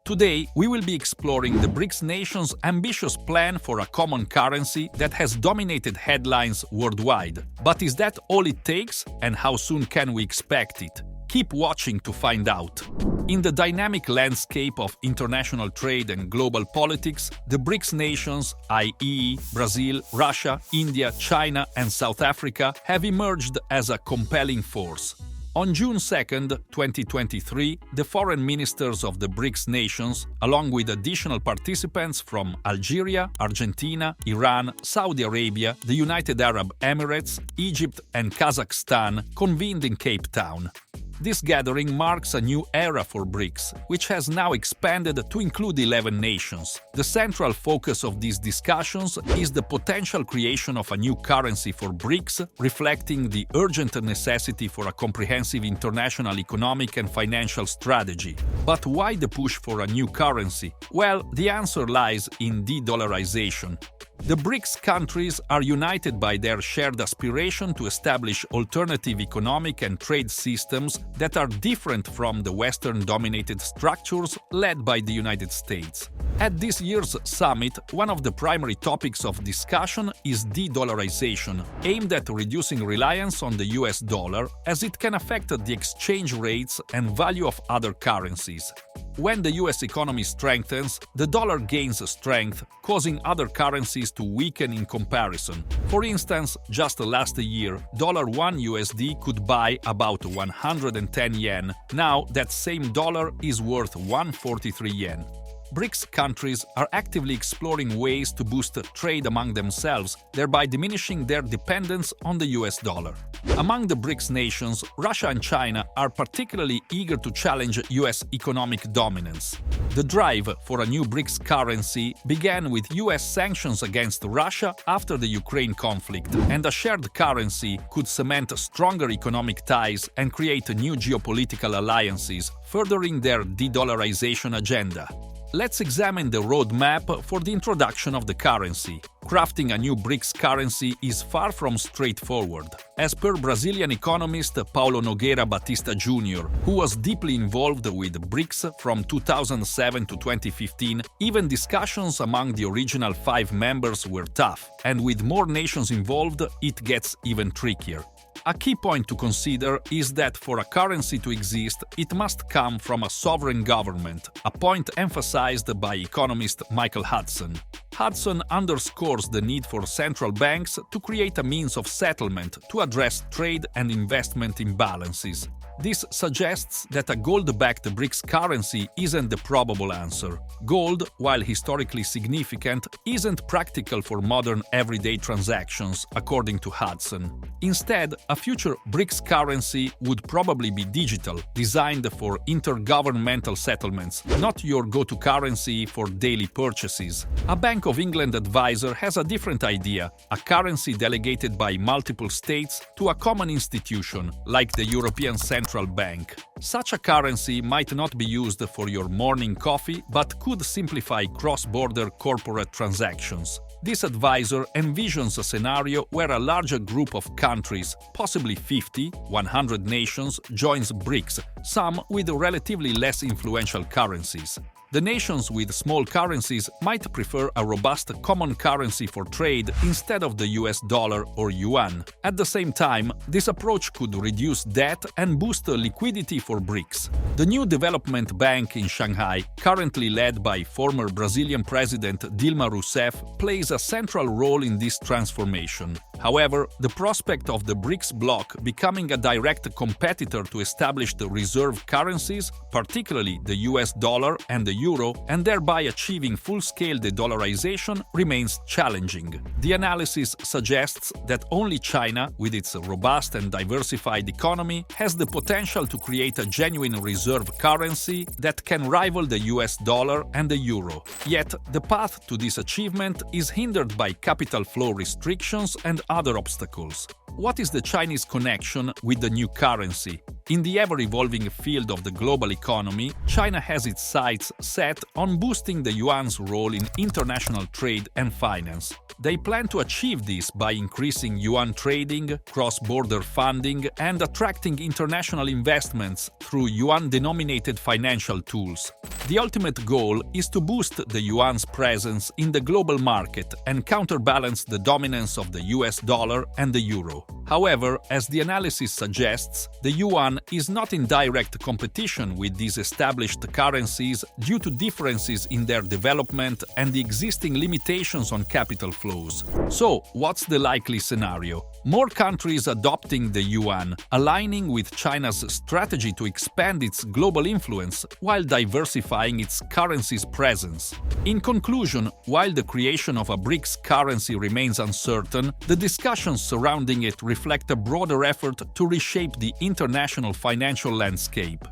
Today, we will be exploring the BRICS nations' ambitious plan for a common currency that has dominated headlines worldwide. But is that all it takes, and how soon can we expect it? Keep watching to find out. In the dynamic landscape of international trade and global politics, the BRICS nations, i.e. Brazil, Russia, India, China and South Africa, have emerged as a compelling force. On June 2, 2023, the foreign ministers of the BRICS nations, along with additional participants from Algeria, Argentina, Iran, Saudi Arabia, the United Arab Emirates, Egypt and Kazakhstan, convened in Cape Town. This gathering marks a new era for BRICS, which has now expanded to include 11 nations. The central focus of these discussions is the potential creation of a new currency for BRICS, reflecting the urgent necessity for a comprehensive international economic and financial strategy. But why the push for a new currency? Well, the answer lies in de-dollarization. The BRICS countries are united by their shared aspiration to establish alternative economic and trade systems that are different from the Western-dominated structures led by the United States. At this year's summit, one of the primary topics of discussion is de-dollarization, aimed at reducing reliance on the US dollar, as it can affect the exchange rates and value of other currencies. When the US economy strengthens, the dollar gains strength, causing other currencies to weaken in comparison. For instance, just last year, $1 USD could buy about 110 yen. Now, that same dollar is worth 143 yen. BRICS countries are actively exploring ways to boost trade among themselves, thereby diminishing their dependence on the US dollar. Among the BRICS nations, Russia and China are particularly eager to challenge US economic dominance. The drive for a new BRICS currency began with US sanctions against Russia after the Ukraine conflict, and a shared currency could cement stronger economic ties and create new geopolitical alliances, furthering their de-dollarization agenda. Let's examine the roadmap for the introduction of the currency. Crafting a new BRICS currency is far from straightforward. As per Brazilian economist Paulo Nogueira Batista Jr., who was deeply involved with BRICS from 2007 to 2015, even discussions among the original 5 members were tough, and with more nations involved, it gets even trickier. A key point to consider is that for a currency to exist, it must come from a sovereign government, a point emphasized by economist Michael Hudson. Hudson underscores the need for central banks to create a means of settlement to address trade and investment imbalances. This suggests that a gold-backed BRICS currency isn't the probable answer. Gold, while historically significant, isn't practical for modern everyday transactions, according to Hudson. Instead, a future BRICS currency would probably be digital, designed for intergovernmental settlements, not your go-to currency for daily purchases. A Bank of England advisor has a different idea, a currency delegated by multiple states to a common institution, like the European Central Bank. Such a currency might not be used for your morning coffee, but could simplify cross-border corporate transactions. This advisor envisions a scenario where a larger group of countries, possibly 50, 100 nations, joins BRICS, some with relatively less influential currencies. The nations with small currencies might prefer a robust common currency for trade instead of the US dollar or yuan. At the same time, this approach could reduce debt and boost liquidity for BRICS. The new development bank in Shanghai, currently led by former Brazilian President Dilma Rousseff, plays a central role in this transformation. However, the prospect of the BRICS bloc becoming a direct competitor to established reserve currencies, particularly the US dollar and the euro, and thereby achieving full-scale de-dollarization, remains challenging. The analysis suggests that only China, with its robust and diversified economy, has the potential to create a genuine reserve currency that can rival the US dollar and the euro. Yet, the path to this achievement is hindered by capital flow restrictions and other obstacles. What is the Chinese connection with the new currency? In the ever-evolving field of the global economy, China has its sights set on boosting the yuan's role in international trade and finance. They plan to achieve this by increasing yuan trading, cross-border funding, and attracting international investments through yuan-denominated financial tools. The ultimate goal is to boost the yuan's presence in the global market and counterbalance the dominance of the US dollar and the euro. However, as the analysis suggests, the yuan is not in direct competition with these established currencies due to differences in their development and the existing limitations on capital flows. So, what's the likely scenario? More countries adopting the yuan, aligning with China's strategy to expand its global influence while diversifying its currency's presence. In conclusion, while the creation of a BRICS currency remains uncertain, the discussions surrounding it reflect a broader effort to reshape the international financial landscape.